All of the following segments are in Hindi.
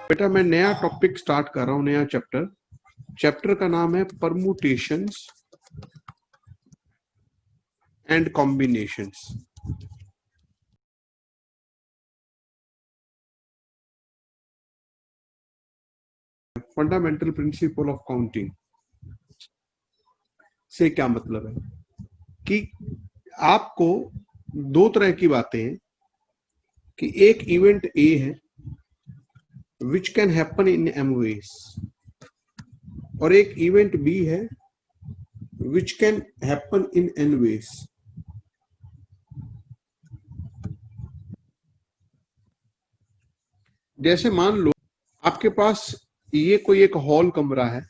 बेटा मैं नया टॉपिक स्टार्ट कर रहा हूं, नया चैप्टर का नाम है permutations and combinations. Fundamental principle of counting से क्या मतलब है कि आपको दो तरह की बातें हैं कि एक इवेंट ए है which can happen in M ways, और एक इवेंट बी है which can happen in N ways. जैसे मान लो आपके पास ये कोई एक हॉल कमरा है,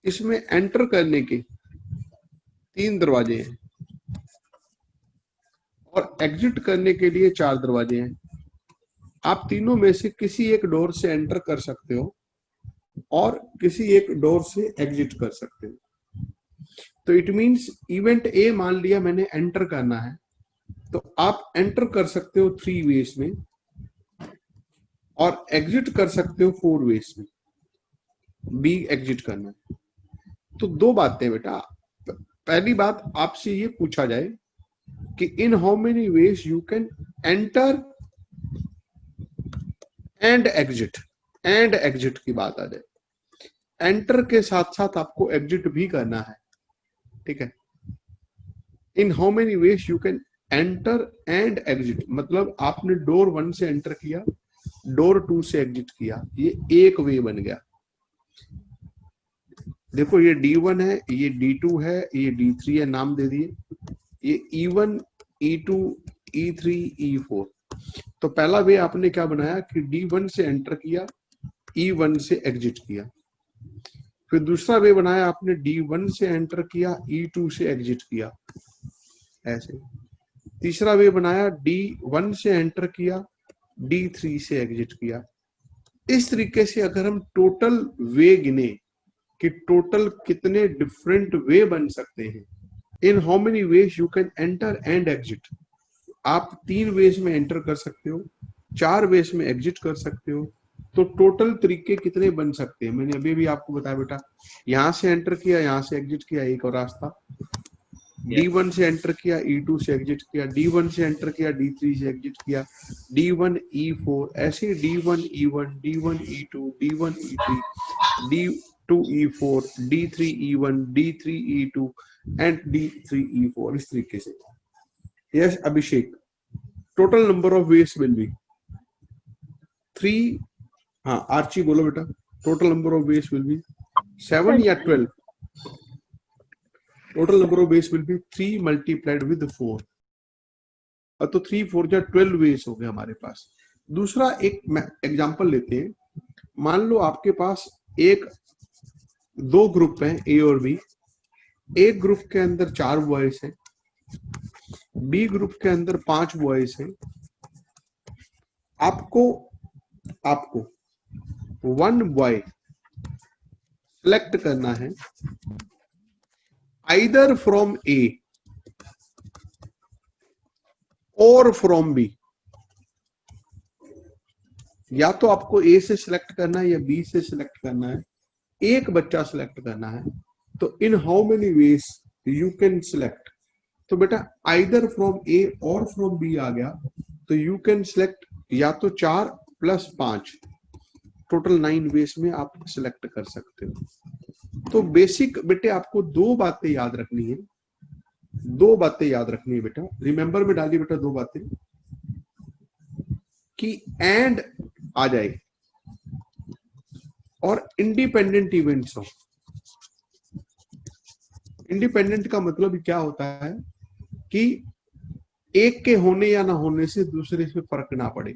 इसमें एंटर करने के 3 दरवाजे हैं और एग्जिट करने के लिए 4 दरवाजे हैं। आप तीनों में से किसी एक डोर से एंटर कर सकते हो और किसी एक डोर से एग्जिट कर सकते हो। तो इट मींस इवेंट ए मान लिया मैंने एंटर करना है, तो आप एंटर कर सकते हो 3 वेज में और एग्जिट कर सकते हो 4 वेज में। बी एग्जिट करना है। तो दो बातें बेटा। पहली बात आपसे ये पूछा जाए कि in how many ways you can enter and exit. And exit की बात आ जाए, एंटर के साथ साथ आपको एग्जिट भी करना है, ठीक है। In how many ways you can enter and exit, मतलब आपने डोर 1 से एंटर किया, डोर 2 से एग्जिट किया, ये एक वे बन गया। देखो ये D1 है, ये D2 है, ये D3 है, नाम दे दिए, ये E1 E2 E3 E4। तो पहला वे आपने क्या बनाया कि D1 से एंटर किया, E1 से एग्जिट किया। फिर दूसरा वे बनाया आपने D1 से एंटर किया, E2 से एग्जिट किया, ऐसे। तीसरा वे बनाया D1 से एंटर किया, D3 से एग्जिट किया। इस तरीके से अगर हम टोटल वे गिने कि टोटल कितने डिफरेंट वे बन सकते हैं, in how many ways you can enter and exit, आप 3 वेज में एंटर कर सकते हो, 4 वेज में एग्जिट कर सकते हो, तो टोटल तरीके कितने बन सकते हैं मैंने अभी भी आपको बताया बेटा। यहां से एंटर किया, यहां से एग्जिट किया, एक और रास्ता। D1 से एंटर किया, E2 से एग्जिट किया, D1 से एंटर किया, D3 से एग्जिट किया, D1 E4, ऐसे D1 E1 D1 E2 D1 E3 D2 E4 D3 E1 D3 E2 and D3 E4, इस तरीके से। Yes Abhishek, total number of ways will be 3। हाँ आर्ची बोलो बेटा, total number of ways will be 7 या 12? Total number of ways will be 3 multiplied with 4। तो 3 4 जा 12 वेज हो गए हमारे पास। दूसरा एक एग्जांपल लेते हैं। मान लो आपके पास एक 2 ग्रुप हैं ए और बी। एक ग्रुप के अंदर 4 बॉयज हैं, बी ग्रुप के अंदर 5 बॉयज हैं। आपको 1 बॉय सिलेक्ट करना है आइदर फ्रॉम ए और फ्रॉम बी। या तो आपको ए से सिलेक्ट करना है या बी से सिलेक्ट करना है, एक बच्चा सिलेक्ट करना है। तो in how many ways you can select, तो बेटा आइदर फ्रॉम ए और फ्रॉम बी आ गया, तो यू कैन सिलेक्ट या तो 4 + 5, टोटल 9 वेज में आप सिलेक्ट कर सकते हो। तो बेसिक बेटे आपको 2 बातें याद रखनी है, 2 बातें याद रखनी है बेटा। रिमेंबर में डालिए बेटा 2 बातें कि एंड आ जाए और इंडिपेंडेंट इवेंट्स हो। इंडिपेंडेंट का मतलब क्या होता है कि एक के होने या ना होने से दूसरे से फर्क ना पड़े।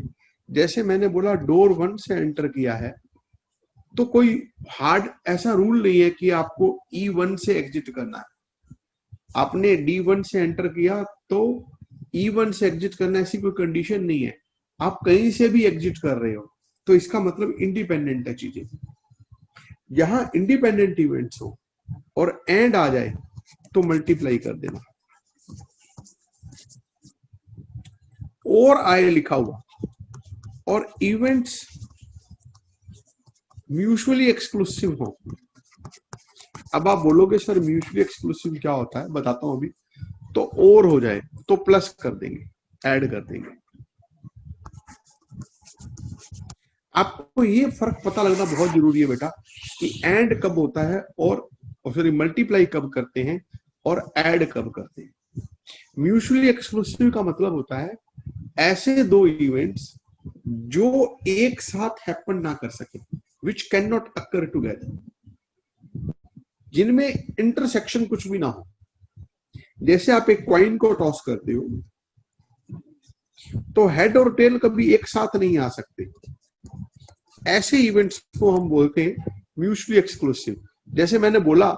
जैसे मैंने बोला डोर 1 से एंटर किया है, तो कोई हार्ड ऐसा रूल नहीं है कि आपको E1 से एग्जिट करना है। आपने D1 से एंटर किया तो E1 से एग्जिट करना, ऐसी कोई कंडीशन नहीं है। आप कहीं से भी एग्जिट कर रहे हो, तो इसका मतलब इंडिपेंडेंट है चीजें। यहां इंडिपेंडेंट इवेंट्स हो और एंड आ जाए तो मल्टीप्लाई कर देना, और आए लिखा हुआ, और इवेंट्स म्यूचुअली एक्सक्लूसिव हो। अब आप बोलोगे सर म्यूचुअली एक्सक्लूसिव क्या होता है, बताता हूं अभी। तो और हो जाए तो प्लस कर देंगे, ऐड कर देंगे। आपको ये फर्क पता लगना बहुत जरूरी है बेटा कि एंड कब होता है और सॉरी मल्टीप्लाई कब करते हैं और ऐड कब करते हैं। म्यूचुअली एक्सक्लूसिव का मतलब होता है ऐसे दो इवेंट्स जो एक साथ हैपन ना कर सके, which can not occur together, जिनमें इंटरसेक्शन कुछ भी ना हो। जैसे आप एक कॉइन को टॉस करते हो तो हेड और टेल कभी एक साथ नहीं आ सकते। ऐसे इवेंट्स को हम बोलते हैं म्यूचुअली एक्सक्लूसिव। जैसे मैंने बोला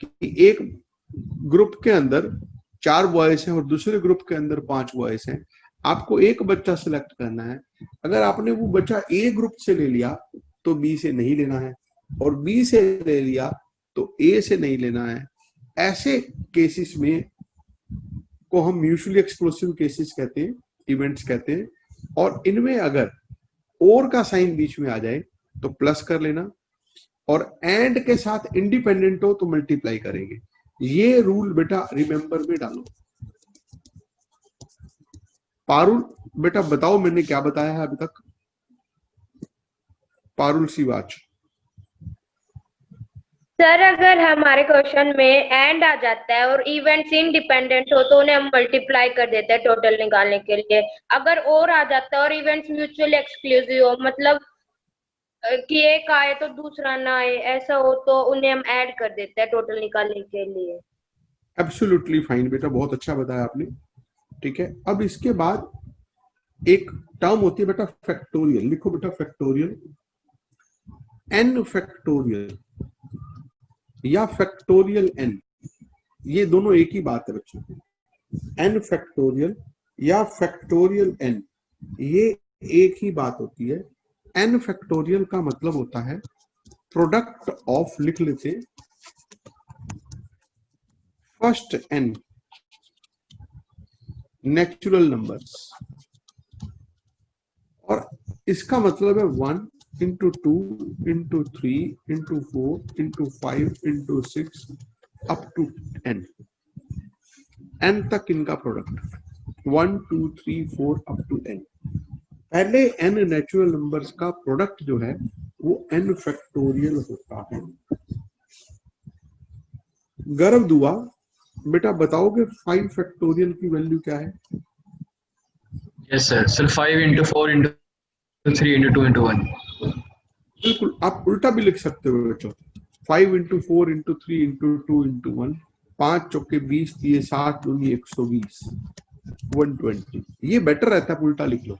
कि एक ग्रुप के अंदर 4 बॉयज हैं और दूसरे ग्रुप के अंदर 5 बॉयज हैं, आपको एक बच्चा सिलेक्ट करना है। अगर आपने वो बच्चा ए ग्रुप से ले लिया तो बी से नहीं लेना है, और बी से ले लिया तो ए से नहीं लेना है। ऐसे केसेस में को हम म्यूचुअली एक्सक्लूसिव केसेस कहते हैं, इवेंट्स कहते हैं। और इनमें अगर और का साइन बीच में आ जाए तो प्लस कर लेना, और एंड के साथ इंडिपेंडेंट हो तो मल्टीप्लाई करेंगे। ये रूल बेटा रिमेंबर में डालो। पारुल बेटा बताओ मैंने क्या बताया है अभी तक। पारुल सिवाच। सर अगर हमारे क्वेश्चन में एंड आ जाता है और इवेंट्स इंडिपेंडेंट हो तो उन्हें हम मल्टीप्लाई कर देते हैं टोटल निकालने के लिए। अगर और आ जाता है और इवेंट्स म्यूचुअली एक्सक्लूसिव हो, मतलब कि एक आए तो दूसरा ना आए, ऐसा हो तो उन्हें हम ऐड कर देते हैं टोटल निकालने के लिए। एब्सोल्युटली फाइन बेटा, बहुत अच्छा बताया आपने। ठीक है, अब इसके बाद एक टर्म होती है बेटा फैक्टोरियल। लिखो बेटा फैक्टोरियल, एन फैक्टोरियल या फैक्टोरियल एन, ये दोनों एक ही बात है बच्चों। एन फैक्टोरियल या फैक्टोरियल एन, ये एक ही बात होती है। एन फैक्टोरियल का मतलब होता है प्रोडक्ट ऑफ, लिख लेते फर्स्ट एन नेचुरल नंबर्स, और इसका मतलब है 1 into 2 into 3 into 4 into 5 into 6 up to n, n तक इनका प्रोडक्ट 1 2 3 4 up to n। पहले n नेचुरल नंबर्स का प्रोडक्ट जो है वो n फैक्टोरियल होता है। गर्भ दुआ बेटा बताओगे 5 फैक्टोरियल की वैल्यू क्या है? Yes sir, sir 5 into 4 into 3 into 2 into 1। बिल्कुल, आप उल्टा भी लिख सकते हो बच्चों। 5 into 4 into 3 into 2 into 1, 5 चौके 20 दिए 60 दूनी 120 120। ये बेटर रहता है, उल्टा लिख लो।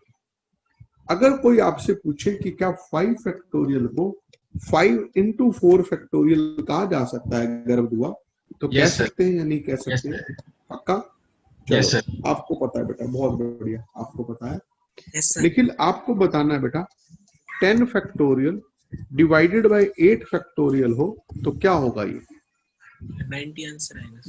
अगर कोई आपसे पूछे कि क्या 5 फैक्टोरियल को 5 into 4 फैक्टोरियल कहा जा सकता है गर्भ दुआ, तो कह सकते हैं या नहीं कह सकते हैं? पक्का? चलो, आपको पता है बेटा, बहुत बढ़िया, आपको पता है। लेकिन आपको बताना है बेटा 10 फैक्टोरियल डिवाइडेड बाय 8 फैक्टोरियल हो तो क्या होगा? ये 90 आंसर आएगा।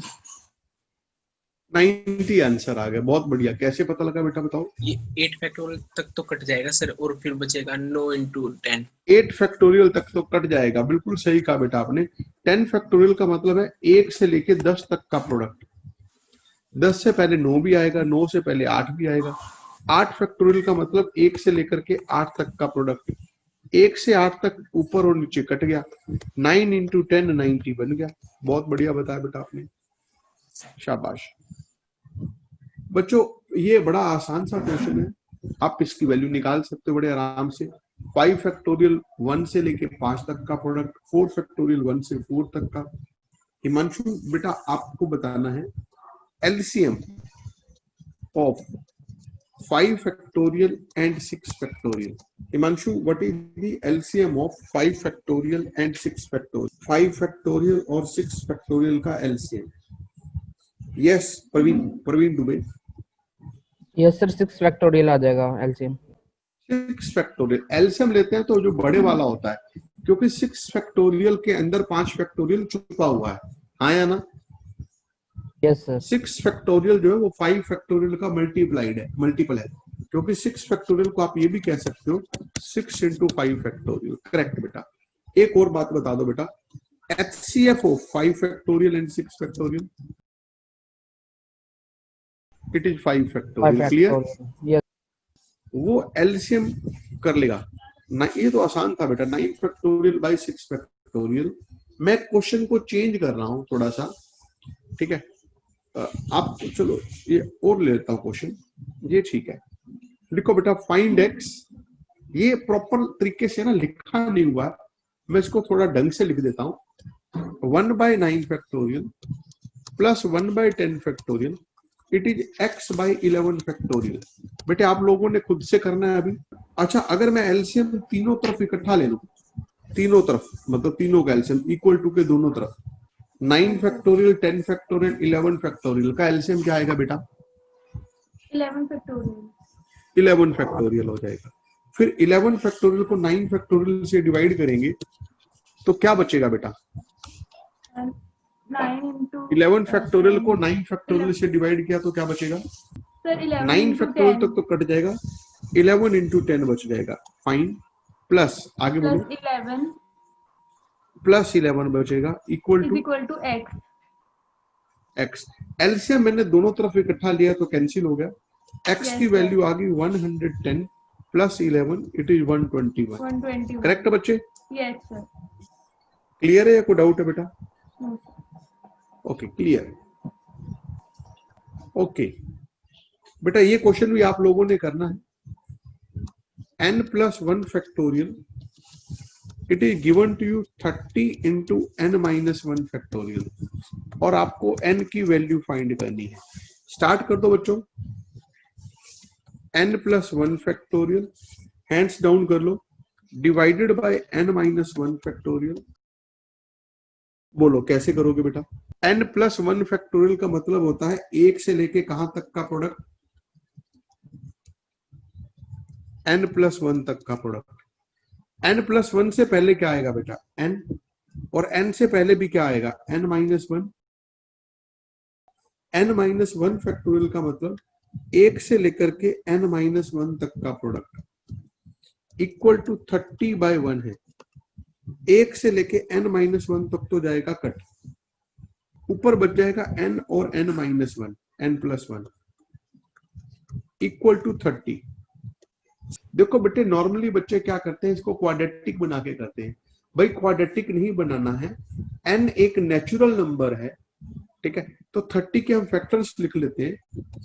90 आंसर आ गया, बहुत बढ़िया। कैसे पता लगा बेटा बताओ? ये 8 फैक्टोरियल तक तो कट जाएगा सर, और फिर बचेगा 9 into 10। 8 फैक्टोरियल तक तो कट जाएगा, बिल्कुल सही कहा बेटा आपने। 10 फैक्टोरियल का मतलब है 1 से लेके 10 तक का प्रोडक्ट। 10 से पहले 9 भी आएगा, 9 से पहले 8 भी आएगा। 8 फैक्टोरियल का मतलब 1 से लेकर के 8 तक का प्रोडक्ट। 1 से 8 तक ऊपर और नीचे कट गया, 9 into 10 90 बन गया। बहुत बढ़िया बताया बेटा आपने, शाबाश। बच्चों ये बड़ा आसान सा क्वेश्चन है, आप इसकी वैल्यू निकाल सकते हो बड़े आराम से। 5 फैक्टोरियल 1 से लेके 5 तक का प्रोडक्ट, 4 फैक्टोरियल 1 से 4 तक का। हिमांशु बेटा आपको बताना है LCM of 5 factorial and 6 factorial. Himanshu, what is the LCM of 5 factorial and 6 factorial? 5 factorial और 6 factorial का LCM? Yes, Praveen Dubey. Yes sir, 6 factorial आ जाएगा LCM। 6 फैक्टोरियल LCM लेते हैं तो जो बड़े वाला होता है, क्योंकि 6 फैक्टोरियल के अंदर 5 फैक्टोरियल छुपा हुआ है, हाँ या ना? Yes sir. 6 फैक्टोरियल जो है वो 5 फैक्टोरियल का मल्टीपल है, क्योंकि 6 फैक्टोरियल को आप ये भी कह सकते हो 6 into 5 फैक्टोरियल। करेक्ट बेटा, एक और बात बता दो बेटा, HCF of 5 factorial and 6 factorial, it is 5 factorial, clear? Yes. वो एलसीएम कर लेगा ना, ये तो आसान था बेटा, 9 फैक्टोरियल बाई 6 फैक्टोरियल। मैं क्वेश्चन को चेंज कर रहा हूं थोड़ा सा, ठीक है? आप चलो ये और ले लेता हूं क्वेश्चन, ये ठीक है। लिखो बेटा फाइंड एक्स, ये प्रॉपर तरीके से ना लिखा नहीं हुआ, मैं इसको थोड़ा ढंग से लिख देता हूं। 1/9 factorial plus 1/10 factorial, it is x by 11 factorial. बेटे आप लोगों ने खुद से करना है अभी। अच्छा, अगर मैं एलसीएम तीनों तरफ इकट्ठा ले लूं, तीनों तरफ मतलब तीनों का एलसीएम इक्वल टू के दोनों तरफ, 9 फैक्टोरियल, 10 फैक्टोरियल, 11 फैक्टोरियल का एलसीएम क्या आएगा बेटा? 11 फैक्टोरियल। 11 फैक्टोरियल हो जाएगा। फिर 11 फैक्टोरियल को 9 फैक्टोरियल से डिवाइड करेंगे तो क्या बचेगा बेटा? 11 फैक्टोरियल को 9 फैक्टोरियल से डिवाइड किया तो क्या बचेगा? 9 फैक्टोरियल तक तो कट जाएगा, 11 into 10 बच जाएगा। फाइन, प्लस आगे बोलो, 11 प्लस 11 बचेगा इक्वल टू x। एलसीएम मैंने दोनों तरफ इकट्ठा लिया तो कैंसिल हो गया। x की वैल्यू आ गई 110 प्लस 11, इट इज 121। करेक्ट बच्चे? Yes sir. क्लियर है या कोई डाउट है बेटा? Okay, clear. ओके बेटा, ये क्वेश्चन भी आप लोगों ने करना है। n plus 1 factorial, it is given to you 30 into n minus 1 factorial, और आपको n की वैल्यू फाइंड करनी है। स्टार्ट कर दो बच्चों। n plus 1 factorial, hands down कर लो, divided by n minus 1 factorial। बोलो कैसे करोगे बेटा? n plus 1 factorial का मतलब होता है एक से लेके कहां तक का प्रोडक्ट? n plus 1 तक का प्रोडक्ट। n plus 1 से पहले क्या आएगा बेटा? n, और n से पहले भी क्या आएगा? n minus 1। n minus 1 factorial का मतलब एक से लेकर के n minus 1 तक का प्रोडक्ट इक्वल टू 30/1 है। एक से लेके n minus 1 तक तो जाएगा कट, ऊपर बच जाएगा n और n minus 1, n plus 1 equal to 30। देखो बेटे, नॉर्मली बच्चे क्या करते हैं, इसको क्वाड्रेटिक बना के करते हैं। भाई क्वाड्रेटिक नहीं बनाना है, n एक नेचुरल नंबर है, ठीक है? तो 30 के हम फैक्टर्स लिख लेते हैं,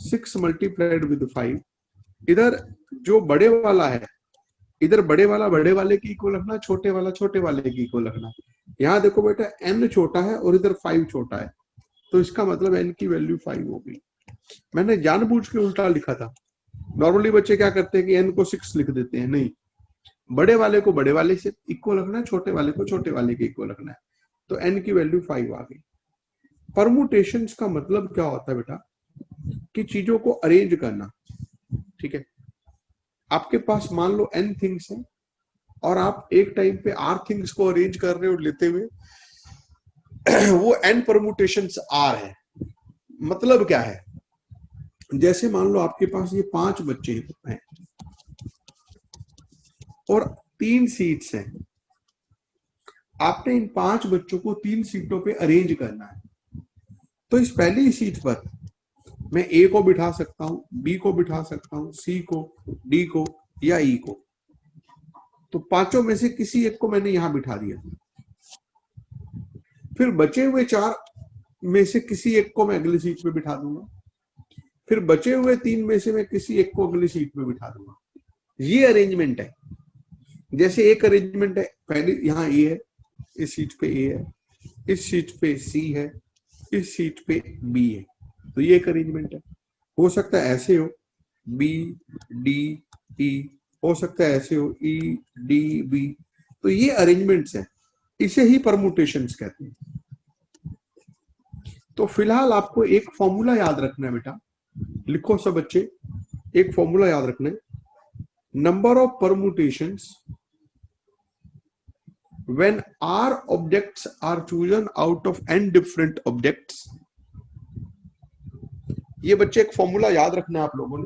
6 मल्टीप्लाइड विद 5। इधर जो बड़े वाला है, इधर बड़े वाला बड़े वाले की इक्वल रखना, छोटे वाला छोटे वाले की इक्वल रखना। यहाँ देखो बेटा, n छोटा है और इधर 5 छोटा है, तो इसका मतलब n की वैल्यू 5 होगी। मैंने जानबूझ के उल्टा लिखा था। नॉर्मली बच्चे क्या करते हैं कि n को 6 लिख देते हैं, नहीं, बड़े वाले को बड़े वाले से इक्वल रखना है, छोटे वाले को छोटे वाले के इक्वल रखना है, तो n की वैल्यू 5 आ गई। परमुटेशंस का मतलब क्या होता है बेटा? कि चीजों को अरेंज करना, ठीक है? आपके पास मान लो n थिंग्स हैं और आप एक टाइम पे r थिंग्स को अरेंज कर रहे हो लेते हुए, वो n परमुटेशंस r है। मतलब क्या है? जैसे मान लो आपके पास ये 5 बच्चे हैं और 3 सीट्स हैं, आपने इन 5 बच्चों को 3 सीटों पे अरेंज करना है। तो इस पहली सीट पर मैं A को बिठा सकता हूं, B को बिठा सकता हूं, C को, D को या E को। तो पांचों में से किसी एक को मैंने यहां बिठा दिया। फिर बचे हुए 4 में से किसी एक को मैं अगली सीट पे बिठा दूंगा। फिर बचे हुए 3 में से मैं किसी एक को अगली सीट पे बिठा दूंगा। ये अरेंजमेंट है। जैसे एक अरेंजमेंट है, पहले यहाँ ए है, इस सीट पे ए है, इस सीट पे सी है, इस सीट पे बी है, तो ये एक अरेंजमेंट है। हो सकता है ऐसे हो, बी डी ई, हो सकता है ऐसे हो, ई डी बी, तो ये अरेंजमेंट्स है, इसे ही परमुटेशंस कहते हैं। तो फिलहाल आपको एक फॉर्मूला याद रखना है बेटा, लिखो सब बच्चे, एक फॉर्मूला याद रखना है, number of permutations when r objects are chosen out of n different objects। ये बच्चे एक फॉर्मूला याद रखना है आप लोगों ने।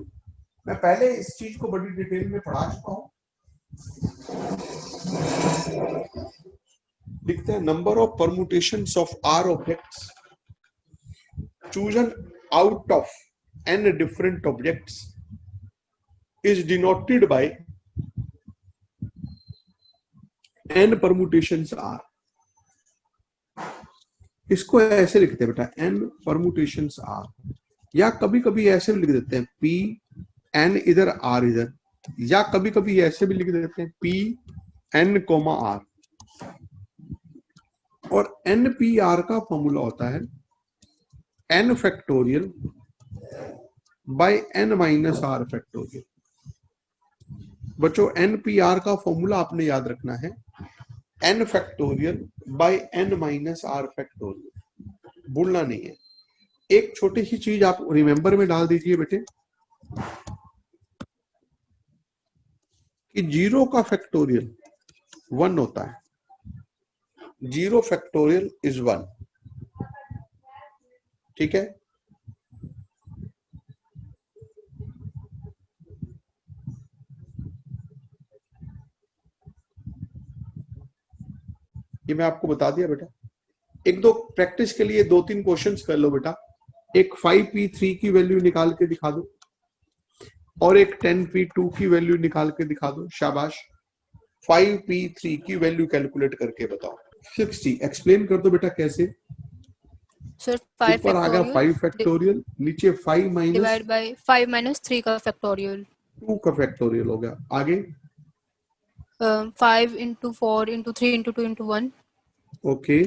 मैं पहले इस चीज को बड़ी डिटेल में पढ़ा चुका हूं। लिखते हैं number of permutations of R objects chosen out of n different objects is denoted by n permutations are. इसको ऐसे लिखते हैं बेटा n permutations are, या कभी कभी ऐसे भी लिख देते हैं p n इधर r इधर, या कभी कभी ऐसे भी लिख देते हैं p n r, और npr का फॉर्मूला होता है n factorial by n minus r factorial. बच्चों npr का फॉर्मूला आपने याद रखना है n factorial by n minus r factorial, भूलना नहीं है। एक छोटी सी चीज आप रिमेंबर में डाल दीजिए बेटे कि 0 का फैक्टोरियल 1 होता है, 0 फैक्टोरियल इज 1, ठीक है। ये मैं आपको बता दिया बेटा। एक दो प्रैक्टिस के लिए 2-3 क्वेश्चंस कर लो बेटा। एक 5p3 की वैल्यू निकाल के दिखा दो और एक 10p2 की वैल्यू निकाल के दिखा दो। शाबाश। 5p3 की वैल्यू कैलकुलेट करके बताओ। 60 एक्सप्लेन कर दो बेटा कैसे। सर 5 ऊपर आ गया 5 फैक्टोरियल, नीचे 5 माइनस डिवाइड बाय 5 माइनस 3 का फैक्टोरियल, 2 का फैक्टोरियल हो गया। आगे 5 into 4 into 3 into 2 into 1, okay,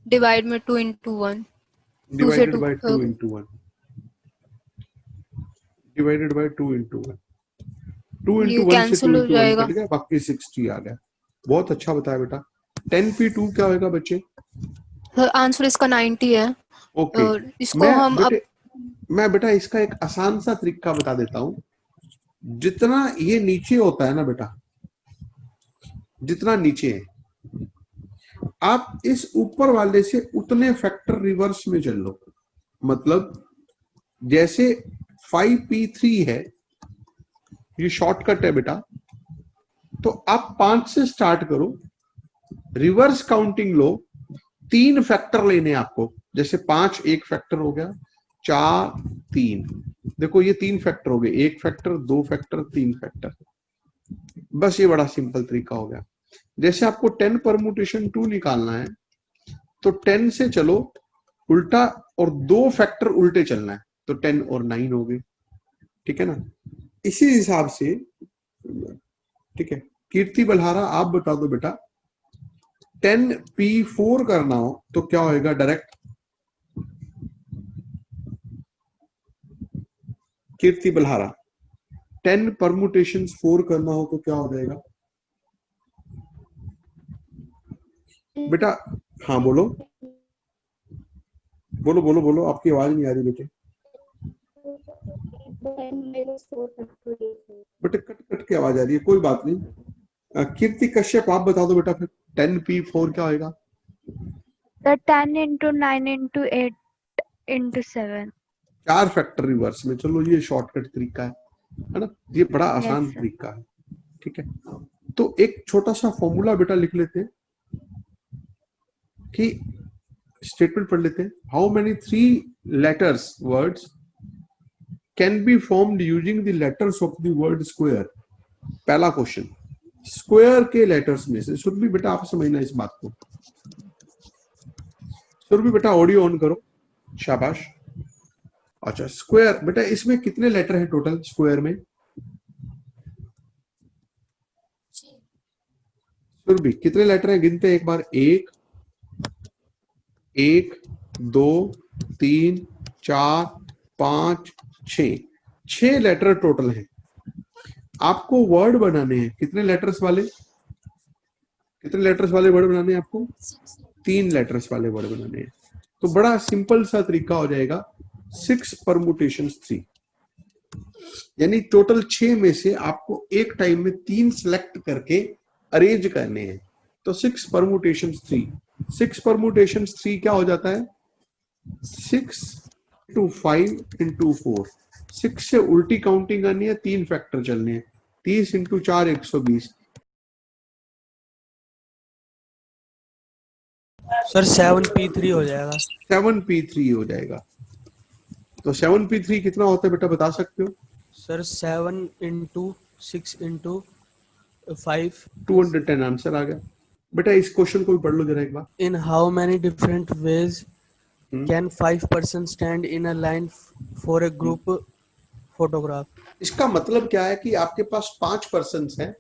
divide में 2 into 1, divided by 2 into 1, divided by 2 into 1, 2 into 1 से कैंसिल 2 हो into 1 जाएगा। कट गया, बाकी 60 आ गया। बहुत अच्छा बताया बेटा। 10p2 क्या होगा बच्चे? आंसर इसका 90 है। ओके, और इसको हम अब मैं बेटा इसका एक आसान सा तरीका बता देता हूँ। जितना ये नीचे होता है ना बेटा, जितना नीचे है, आप इस ऊपर वाले से उतने फैक्टर रिवर्स में चल लो। मतलब जैसे 5p3 है, ये शॉर्टकट है बेटा, तो आप 5 से स्टार्ट करो, रिवर्स काउंटिंग लो, 3 फैक्टर लेने आपको। जैसे 5 एक फैक्टर हो गया, 4 3, देखो ये 3 फैक्टर हो गए, 1 फैक्टर 2 फैक्टर 3 फैक्टर। बस ये बड़ा सिंपल तरीका हो गया। जैसे आपको 10 परमुटेशन 2 निकालना है तो 10 से चलो उल्टा और 2 फैक्टर उल्टे चलना है, तो 10 और 9 हो गए, ठीक है ना। इसी हिसाब से, ठीक है। कीर्ति बल्हारा आप बता दो बेटा, 10p4 करना हो तो क्या होएगा डायरेक्ट? कीर्ति बल्हारा 10 परमुटेशंस 4 करना हो तो क्या हो जाएगा बेटा? हाँ बोलो बोलो बोलो बोलो, आपकी आवाज नहीं आ रही बेटे। बेटे कट कट के आवाज आ रही है, कोई बात नहीं। कीर्ति कश्यप आप बता दो बेटा फिर 10p4 क्या होएगा? 10 into 9 into 8 into 7। 4 factor reverse में। चलो ये शॉर्टकट तरीका है ना, ये बड़ा आसान तरीका है, ठीक है। तो एक छोटा सा फॉर्मूला बेटा लिख लेते हैं कि स्टेटमेंट पढ़ लेते हैं। How many 3 letters words can be formed using the letters of the word square? पहला क्वेश्चन, स्क्वायर के लेटर्स में से। सुरभि बेटा आप समझना इस बात को। सुरभि बेटा ऑडियो ऑन करो, शाबाश। अच्छा स्क्वायर बेटा, इसमें कितने लेटर हैं टोटल स्क्वायर में? सुरभि कितने लेटर हैं, गिनते हैं एक बार। 1 2 3 4 5 6 लेटर टोटल हैं। आपको वर्ड बनाने हैं कितने लेटर्स वाले? कितने लेटर्स वाले वर्ड बनाने हैं आपको? 3 लेटर्स वाले वर्ड बनाने हैं। तो बड़ा सिंपल सा तरीका हो जाएगा, 6 परमुटेशंस 3, यानी टोटल 6 में से आपको एक टाइम में 3 सेलेक्ट करके अरेंज करने हैं। तो 6 परमुटेशंस 3, 6 परमुटेशंस 3 क्या हो जाता है? 6 into 5 into 4। 6 से उल्टी काउंटिंग करनी है, 3 फैक्टर चलने हैं। 30 into 4 120, सर 7p3 हो जाएगा। 7p3 हो जाएगा। तो 7p3 कितना होता है बेटा, बता सकते हो? सर 7 into 6 into 5 210 आंसर आ गया। बेटा इस क्वेश्चन को भी पढ़ लो जरा एक बार। in how many different ways hmm, can 5 persons stand in a line for a group photograph? इसका मतलब क्या है कि आपके पास 5 पर्सन हैं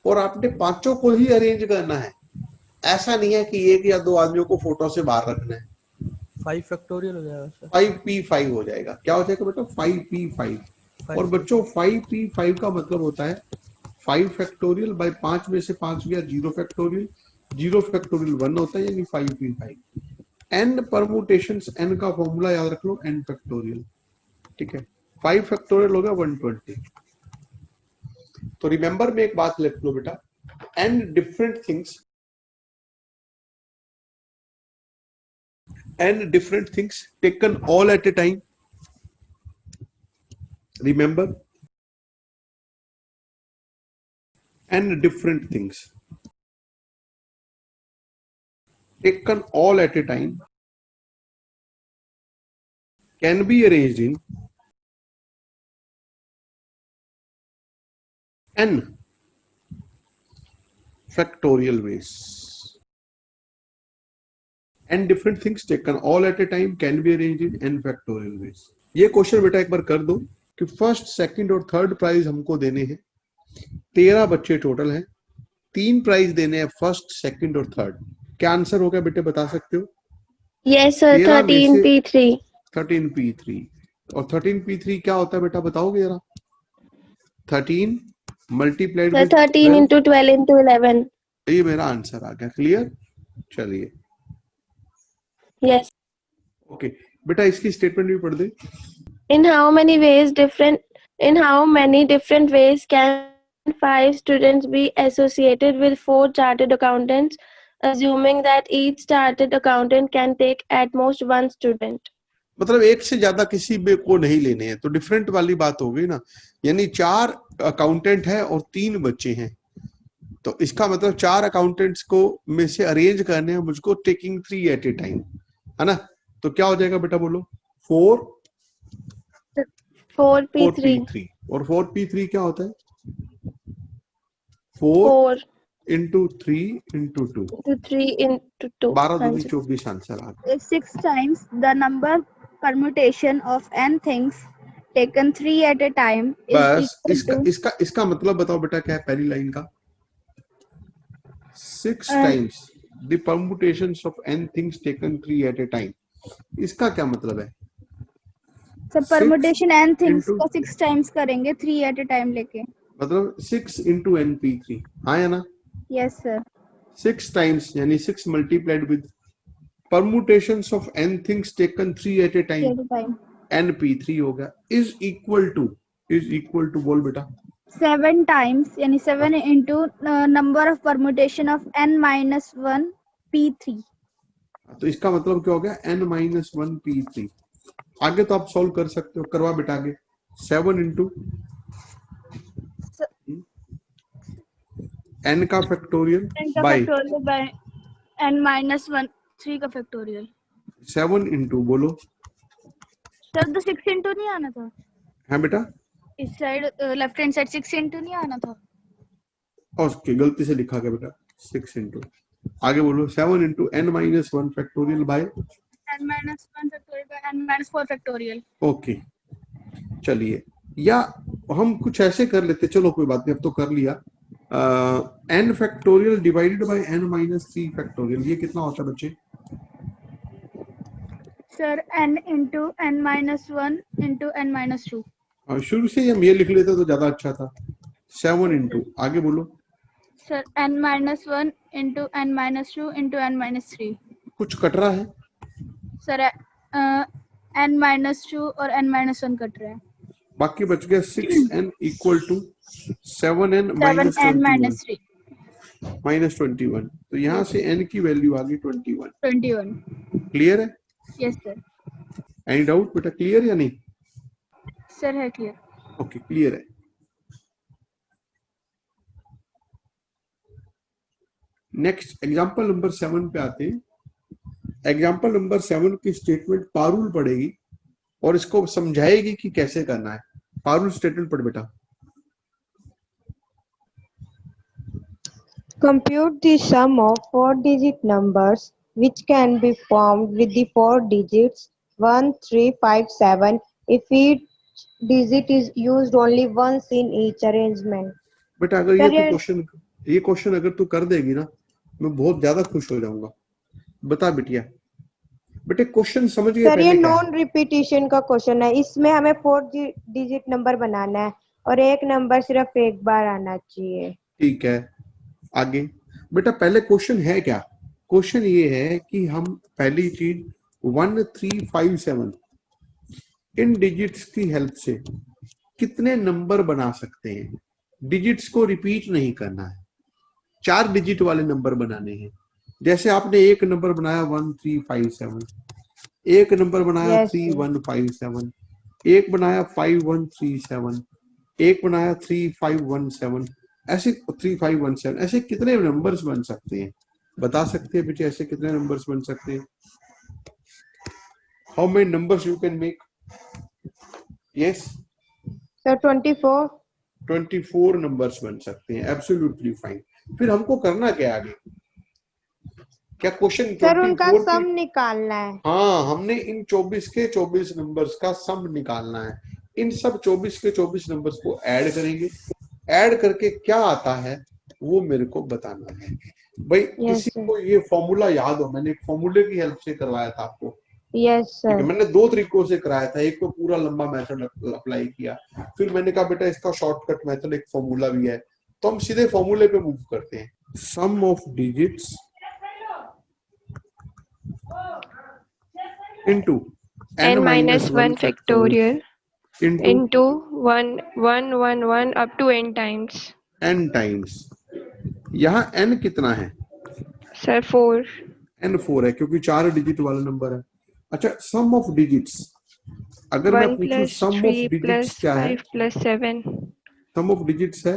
और आपने पांचों को ही अरेंज करना है। ऐसा नहीं है कि एक या दो आदमियों को फोटो से बाहर रखना है। 5 फैक्टोरियल हो जाएगा सर। 5p5 हो जाएगा। क्या हो जाएगा बेटा? 5p5। और 5 बच्चों 5p5 का मतलब होता है 5 फैक्टोरियल बाय 5 में से 5 गया 0 फैक्टोरियल, 0 फैक्टोरियल 1 होता है, यानी 5p5। n परमुटेशंस, n का फॉर्मूला याद रख लो, n फैक्टोरियल। ठीक है, 5 फैक्टोरियल होगा 120। तो रिमेंबर में एक बात लिख लो बेटा, n different things, n different things taken all at a time. Remember, n different things taken all at a time can be arranged in n factorial ways. n different things taken all at a time can be arranged in n factorial ways. ये क्वेश्चन बेटा एक बार कर दो कि फर्स्ट, सेकंड और थर्ड प्राइज हमको देने हैं। 13 बच्चे टोटल हैं, 3 प्राइज देने हैं, फर्स्ट, सेकंड और थर्ड। क्या आंसर होगा बेटे, बता सकते हो? Yes sir, 13p3। 13p3। और 13p3 क्या होता है बेटा, बताओगे जरा? 13 multiplied sir with 13 into 12 into 11। ये मेरा आंसर आ गया। क्लियर? चलिए, यस। ओके बेटा इसकी स्टेटमेंट भी पढ़ दे। In how many different ways can 5 students be associated with 4 chartered accountants, assuming that each chartered accountant can take at most 1 student? मतलब एक से ज्यादा किसी में को नहीं लेने हैं, तो डिफरेंट वाली बात हो गई ना, यानी 4 अकाउंटेंट है और 3 बच्चे हैं, तो इसका मतलब 4 अकाउंटेंट्स को में से अरेंज करने हैं मुझको, टेकिंग 3 एट ए टाइम, है ना? तो क्या हो जाएगा बेटा, बोलो? 4p3। और 4p3 क्या होता है? 4 4 into 3 into 2, into 3 into 2। 12 हाँ दूनी जी। 24 आंसर आ गया। If 6 times the number permutation of n things taken 3 at a time is बस equal to इसका मतलब बताओ बेटा, क्या है पहली लाइन का? 6 Uh, times the permutations of n things taken 3 at a time, इसका क्या मतलब है? so permutation n things into- को 6 times करेंगे 3 at a time लेके। मतलब 6 into np3, हाँ या ना? Yes sir। 6 times यानी 6 multiplied with permutations of n things taken 3 at a 3 time, at a time। np3 हो गया, is equal to बोल बेटा। 7 times यानी 7 into number of permutation of n minus 1 p3। तो इसका मतलब क्या हो गया? n-1 p3। आगे तो आप सॉल्व कर सकते हो, करवा बेटा आगे। 7 into n का फैक्टोरियल n का bye factorial by n minus 1 3 का फैक्टोरियल। 7 into बोलो। सर तो 6 into नहीं आना था हाँ बेटा, इस side, left hand side 6 into नहीं आना था। ओके गलती से लिखा गया बेटा 6 into। आगे बोलो 7 into n-1 factorial by n minus 1 factorial by n minus 4 factorial. Okay. चलिए, या हम कुछ ऐसे कर लेते, चलो कोई बात नहीं, अब तो कर लिया। n factorial divided bye n-3 factorial, ये कितना होता है बच्चे? Sir n into n minus 1 into n minus 2। शुरू से ही हम ये लिख लेते तो ज्यादा अच्छा था। 7 into, आगे बोलो। Sir n minus 1 into n minus 2 into n minus 3। कुछ कट रहा है? सर n minus 2 और n minus 1 कट रहा है। बाकी बच गया 6n equal to 7n 7n minus 3 minus 21। तो यहाँ से n की वैल्यू आ गई 21। 21। क्लियर है? Yes sir. एनी डाउट बेटा, क्लियर या नहीं? सर है क्लियर। ओके क्लियर है। नेक्स्ट एग्जांपल नंबर 7 पे आते हैं। एग्जाम्पल नंबर 7 की स्टेटमेंट पारुल पढ़ेगी और इसको समझाएगी कि कैसे करना है। पारुल स्टेटमेंट पढ़ बेटा। Compute the sum of 4-digit numbers which can be formed with the 4 digits 1, 3, 5, 7 if each digit is used only once in each arrangement. बेटा अगर Sir, ये क्वेश्चन अगर तू कर देगी ना, मैं बहुत ज्यादा खुश हो जाऊंगा। बता बिटिया। बेटे क्वेश्चन समझ गए सर, ये पहले क्या है? नॉन रिपीटिशन का क्वेश्चन है। इसमें हमें 4 डिजिट नंबर बनाना है और एक नंबर सिर्फ एक बार आना चाहिए। ठीक है, आगे बेटा पहले क्वेश्चन है क्या? क्वेश्चन ये है कि हम पहली चीज 1, 3, 5, 7 इन डिजिट्स की हेल्प से कितने नंबर बना सकते हैं। डिजिट्स को रिपीट नहीं करना है, 4 डिजिट वाले नंबर बनाने हैं। जैसे आपने एक नंबर बनाया 1, 3, 5, 7, एक नंबर बनाया Yes, 3, sir. 1, 5, 7, एक बनाया 5, 1, 3, 7, एक बनाया 3, 5, 1, 7, ऐसे 3, 5, 1, 7 ऐसे कितने नंबर्स बन सकते हैं? बता सकते हैं बेटे ऐसे कितने नंबर्स बन सकते हैं? How many numbers you can make? Yes sir 24। 24 numbers बन सकते हैं। Absolutely fine. फिर हमको करना क्या आगे? क्या क्वेश्चन सर उनका 24 सम निकालना है। हाँ, हमने इन 24 के 24 नंबर्स का सम निकालना है। इन सब 24 के 24 नंबर्स को ऐड करेंगे। ऐड करके क्या आता है वो मेरे को बताना है। भाई किसी sir. को ये फॉर्मूला याद हो? मैंने एक फॉर्मूले की हेल्प से करवाया था आपको। यस ठीक है, सर। मैंने 2 तरीकों से कराया था। एक तो पूरा लंबा मेथड अप्लाई किया, फिर मैंने कहा बेटा इसका शॉर्टकट मेथड एक फॉर्मूला भी है, तो हम सीधे फॉर्मूले पे मूव करते हैं। Sum of digits into n minus 1 factorial into 1 1 1 1 up to n times. n times। यहाँ n कितना है? Sir 4. n 4 है क्योंकि 4 डिजिट वाला नंबर है। अच्छा, सम ऑफ डिजिट्स, अगर मैं 1 पूछूं plus sum of 3 digits plus क्या है? 5 plus 7. सम ऑफ डिजिट्स है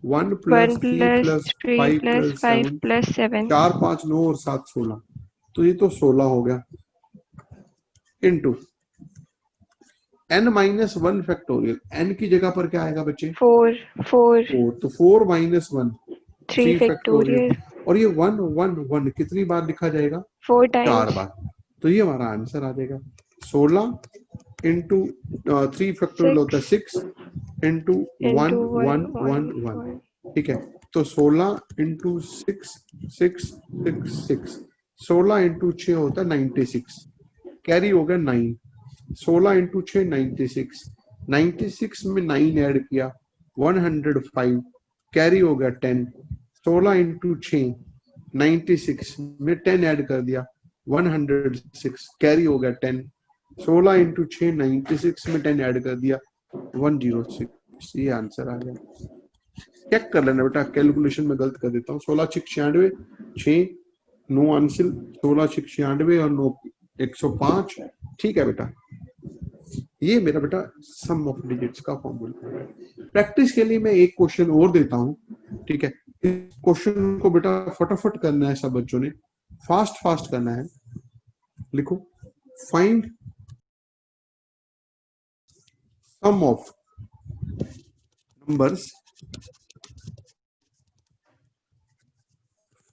1 1 plus 3 plus plus 3 5 plus plus 5 7, plus 7. 4, 5, 9 और 7 16, तो ये तो 16 हो गया। Into n minus 1 factorial, n की जगह पर क्या आएगा बच्चे? 4 4 4, तो 4 माइनस 1 3 factorial. और ये 1 1 1 कितनी बार लिखा जाएगा? 4 4 times. बार। तो ये हमारा आंसर आ जाएगा 16 इंटू 3 फैक्टोरियल होता है 6 इंटू 1 1 1 1। ठीक है, तो 16 इंटू 6 6 6 6, 16 इंटू 6 होता है 96, कैरी हो गया 9। 16 इंटू 6 96, 96 में 9 ऐड किया 105, कैरी हो गया 10। 16 इंटू 6 96 में 10 ऐड कर दिया 106, कैरी हो गया 10। 16 इंटू 6 96 में 10 ऐड कर दिया 106। ये आंसर आ गया। चेक कर लेना बेटा, कैलकुलेशन में गलत कर देता हूँ। 16 6 96, 6 9 आंसर, 16 6 96 और 9 105। ठीक है बेटा, ये मेरा बेटा सम ऑफ डिजिट्स का फॉर्मूला है। प्रैक्टिस के लिए मैं एक क्वेश्चन और देता हूँ। ठीक है, इस क्वेश्चन को बेटा फटाफट करना है, सब बच्चों ने फास्ट फास्ट करना है। लिखो, find sum of numbers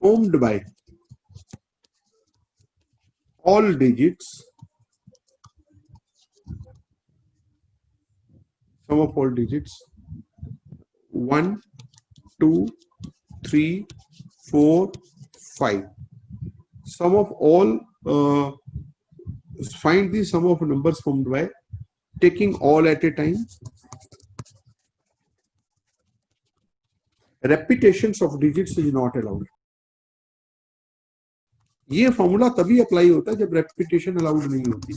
formed by all digits, sum of all digits 1 2 3 4 5, sum of all find the sum of numbers formed by taking all at a time, repetitions of digits is not allowed। ये फॉर्मूला तभी अप्लाई होता है जब रेपिटेशन अलाउड नहीं होती,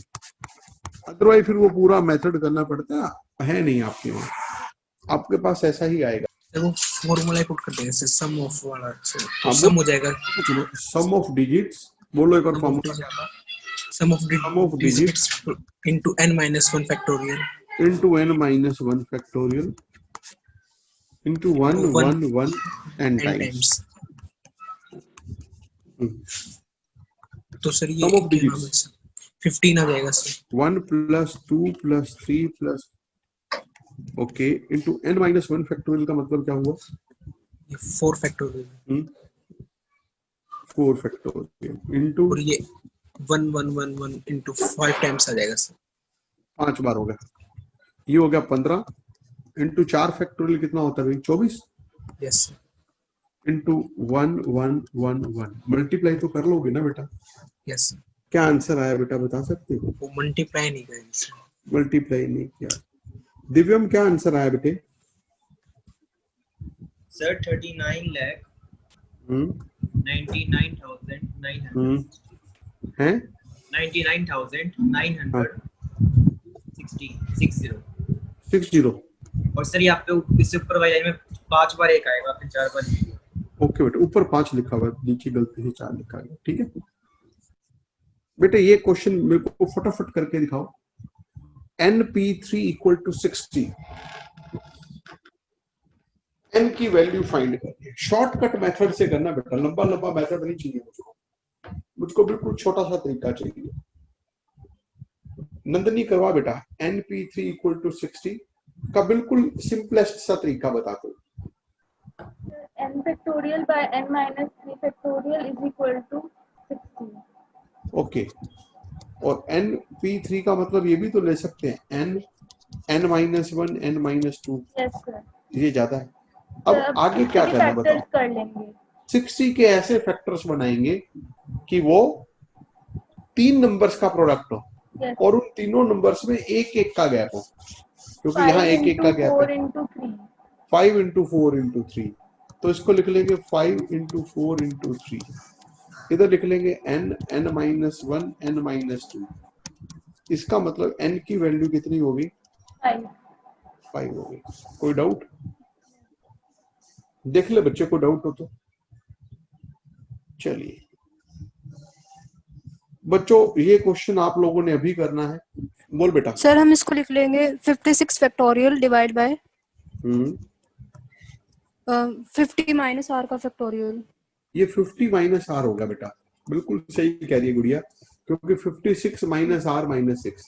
अदरवाइज फिर वो पूरा मेथड करना पड़ता है नहीं आपके वहां, आपके पास ऐसा ही आएगा। वो फॉर्मूला पुट कर देंगे सम ऑफ वाला, हाँ, सम हो जाएगा। चलो, सम ऑफ डिजिट्स बोलो एक बार फॉर्मूला क्या था? Sum of digits into n minus 1 factorial into n minus 1 factorial into 1 1 1 n times। तो सर ये Sum of क्या नाम है digits. सर? 15 आ जाएगा sir. 1 plus 2 plus 3 plus okay into n minus 1 factorial का मतलब क्या हुआ? ये 4 फैक्टोरियल 4 फैक्टोरियल इंटू और ये 1 1 1 1 into 5 टाइम्स आ जाएगा सर। 5 बार हो गया, ये हो गया 15 इंटू 4 फैक्टोरियल कितना होता है भाई? 24 यस सर। इंटू 1 1 1 1 मल्टीप्लाई तो कर लोगे ना बेटा? Yes sir. क्या आंसर आया बेटा बता सकते हो? वो मल्टीप्लाई नहीं करेंगे सर। मल्टीप्लाई नहीं किया। दिव्यम क्या आंसर आया बेटे? सर 39 लाख 99,900 हैं 99,960 60 और सर यहाँ पे इससे ऊपर वाले में 5 बार 1 आएगा फिर 4 बार 1। ओके बेटे, ऊपर 5 लिखा हुआ है, नीचे गलती से 4 लिखा गया, ठीक है बेटे। ये क्वेश्चन मेरे को फटाफट करके दिखाओ। NP3 इक्वल टू 60, n की वैल्यू फाइंड करनी है। शॉर्टकट मेथड से करना बेटा, लंबा लंबा मेथड नहीं चाहिए मुझको बिल्कुल छोटा सा तरीका चाहिए। नंदनी करवा बेटा, NP3 इक्वल टू 60 का बिल्कुल सिंपलेस्ट सा तरीका बता दो। n factorial by n minus 3 factorial is equal to 60. Okay, और NP3 का मतलब ये भी तो ले सकते हैं n minus 1 n minus 2। Yes sir. ये ज्यादा है। अब आगे क्या करना बताओ? कर लेंगे 60 के ऐसे फैक्टर्स बनाएंगे कि वो 3 नंबर्स का प्रोडक्ट हो। Yes. और उन तीनों नंबर्स में एक एक का गैप हो, क्योंकि यहाँ एक एक का गैप है। 5 into 4 into 3, तो इसको लिख लेंगे 5 into 4 into 3। इधर लिख लेंगे n minus 1 n minus 2। इसका मतलब n की वैल्यू कितनी होगी? 5 होगी। कोई डाउट? देख ले बच्चे को डाउट हो तो। चलिए बच्चों, ये क्वेश्चन आप लोगों ने अभी करना है। बोल बेटा। सर हम इसको लिख लेंगे 56 factorial divide by 50 minus r का फैक्टोरियल। ये 50 माइनस r होगा बेटा, बिल्कुल सही कह रही है गुड़िया, क्योंकि 56 माइनस r माइनस 6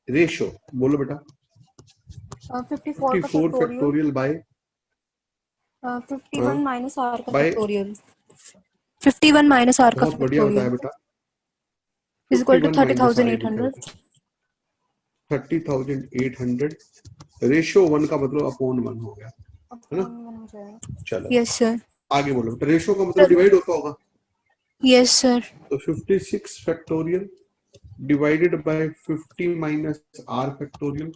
रेशो। बोलो बेटा। 54 फैक्टोरियल बाय 51 माइनस r का फैक्टोरियल। 51 माइनस r का बहुत बढ़िया बताया बेटा। is equal to 30,800। 30,800 रेशो 1 का मतलब अपॉन 1 हो गया, है ना? चलो यस सर। आगे बोलो। रेशो का मतलब डिवाइड होता होगा। Yes sir. तो 56 factorial divided by 50 minus r factorial.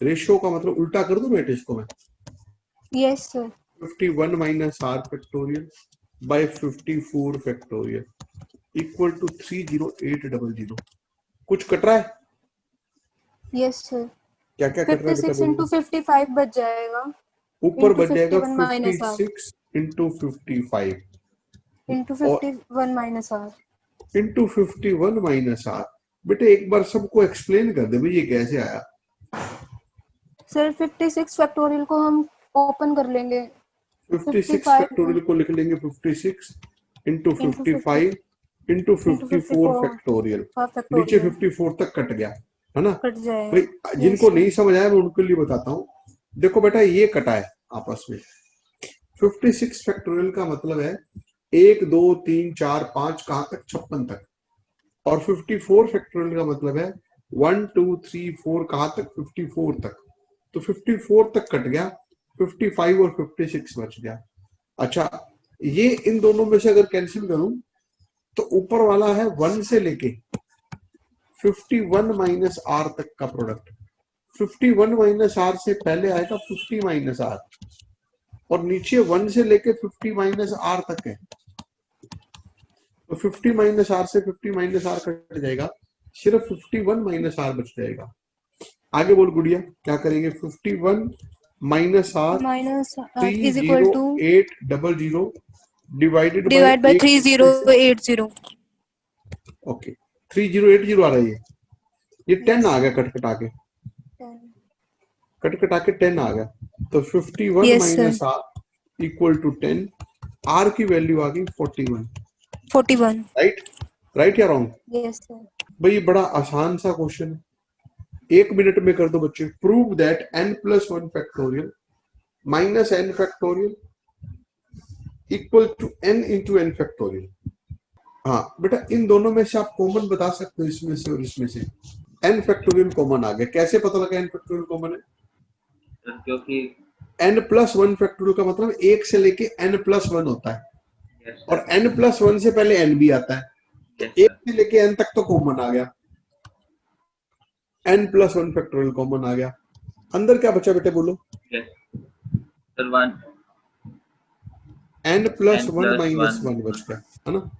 Ratio का मतलब उल्टा कर दूं बेटे इसको मैं? Yes sir. 51 minus r factorial by 54 factorial equal to 30800। कुछ कट रहा है? Yes sir. क्या क्या कट रहा है? 56 into 55 बच जाएगा। ऊपर बच जाएगा 56 into 55 into 51 minus r into 51 minus r। बेटे एक बार सबको एक्सप्लेन कर दे भाई ये कैसे आया। सर 56 फैक्टोरियल को हम ओपन कर लेंगे। 56 फैक्टोरियल को लिख लेंगे 56 into 55 into 54 फैक्टोरियल। नीचे 54 तक कट गया, है ना? कट जाएगा। भाई जिनको नहीं समझ आया मैं उनके लिए बताता हूँ। देखो बेटा, ये कटा है आपस में। 56 फैक्टोरियल का मतलब है 1 2 3 4 5 कहाँ तक? 56 तक। और 54 फैक्टोरियल का मतलब है 1 2 3 4 कहाँ तक? 54 तक। तो 54 तक कट गया, 55 और 56 बच गया। अच्छा, ये इन दोनों में से अगर कैंसिल करूं तो ऊपर वाला है 1 से लेके 51 माइनस r तक का प्रोडक्ट। 51 माइनस r से पहले आएगा 50 माइनस r, और नीचे 1 से लेके 50 माइनस r तक है। तो 50 माइनस r से 50 माइनस r कट जाएगा, सिर्फ 51 माइनस r बच जाएगा। आगे बोल गुड़िया, क्या करेंगे? 51 minus r is equal to 3800 divide by 3080। Okay, 3080 आ रहा है। ये 10 आ गया कटकटा के 10 आ गया। तो 51 minus r equal to 10। r की वैल्यू आ गई 41, राइट? राइट या रॉन्ग? Yes sir. भाई ये बड़ा आसान सा क्वेश्चन है, 1 मिनट में कर दो बच्चे। Prove that n+1 factorial minus n factorial equal to n into n factorial. हाँ बेटा, इन दोनों में से आप कॉमन बता सकते हो, इसमें से और इसमें से। n फैक्टोरियल कॉमन आ गया, कैसे पता लगा n फैक्टोरियल कॉमन है? क्योंकि n+1 फैक्टोरियल का मतलब 1 से लेके n+1 होता है, yes, sir. और n+1 से पहले n भी आता है, तो Yes, 1 से लेके n तक तो कॉमन आ गया, n+1 फैक्टोरियल कॉमन आ गया। अंदर क्या बचा बेटे बोलो? yes. Sir, 1 n+1 माइनस 1 बच गया, है ना?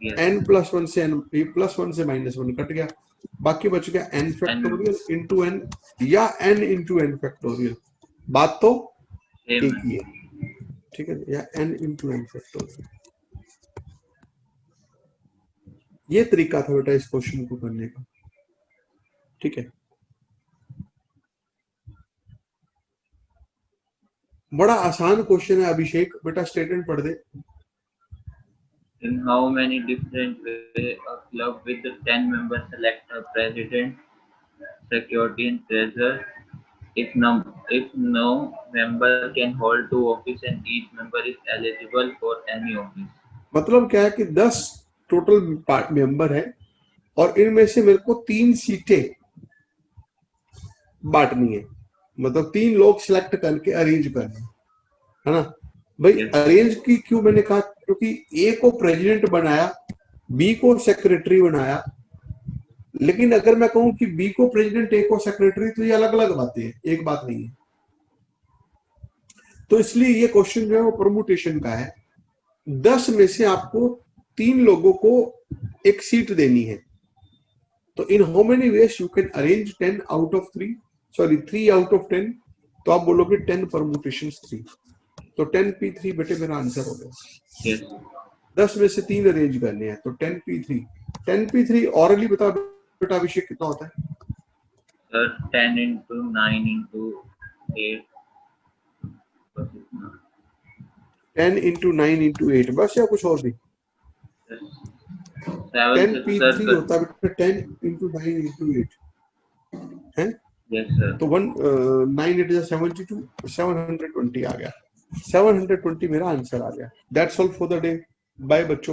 yes. n+1 से n, +1 से -1 कट गया, बाकी बच गया n फैक्टोरियल इंटू n या n इंटू n फैक्टोरियल। बात तो Same एक है. ही है, ठीक है, या n इंटू n फैक्टोरियल। ये तरीका था बेटा इस क्वेश्चन को करने का, ठीक है। बड़ा आसान क्वेश्चन है अभिषेक, बेटा स्टेटमेंट पढ़ दे। In how many different ways a club with 10 members select a president, secretary, and treasurer? If no member can hold 2 office and each member is eligible for any office. मतलब क्या है कि 10 टोटल मेंबर है और इनमें से मेरे को 3 सीटें बांटनी है, मतलब 3 लोग सिलेक्ट करके अरेंज करने, है ना भाई? Yes. अरेंज की क्यों मैंने कहा? क्योंकि ए को प्रेसिडेंट बनाया, बी को सेक्रेटरी बनाया, लेकिन अगर मैं कहूं कि बी को प्रेसिडेंट ए को सेक्रेटरी, तो ये अलग अलग बातें हैं, एक बात नहीं है। तो इसलिए ये क्वेश्चन जो है वो परमुटेशन का है। 10 में से आपको 3 लोगों को एक सीट देनी है, तो in how many ways you can arrange 10 out of 3, sorry 3 out of 10, तो आप बोलोगे 10 परमुटेशंस 3, तो 10p3 बेटे मेरा आंसर हो गया। Yes. 10 में से 3 अरेंज करने हैं, तो 10p3। 10p3 ऑरली बता बेटा अभिषेक कितना होता है? Sir, 10 into 9 into 8. 10 into 9 into 8 बस, या कुछ और भी? 10p3 होता है बेटा 10 into 9 into 8 है। Yes, sir. तो 9 8 72, 720 आ गया, 720 मेरा आंसर आ गया। That's all for the day, bye बच्चों।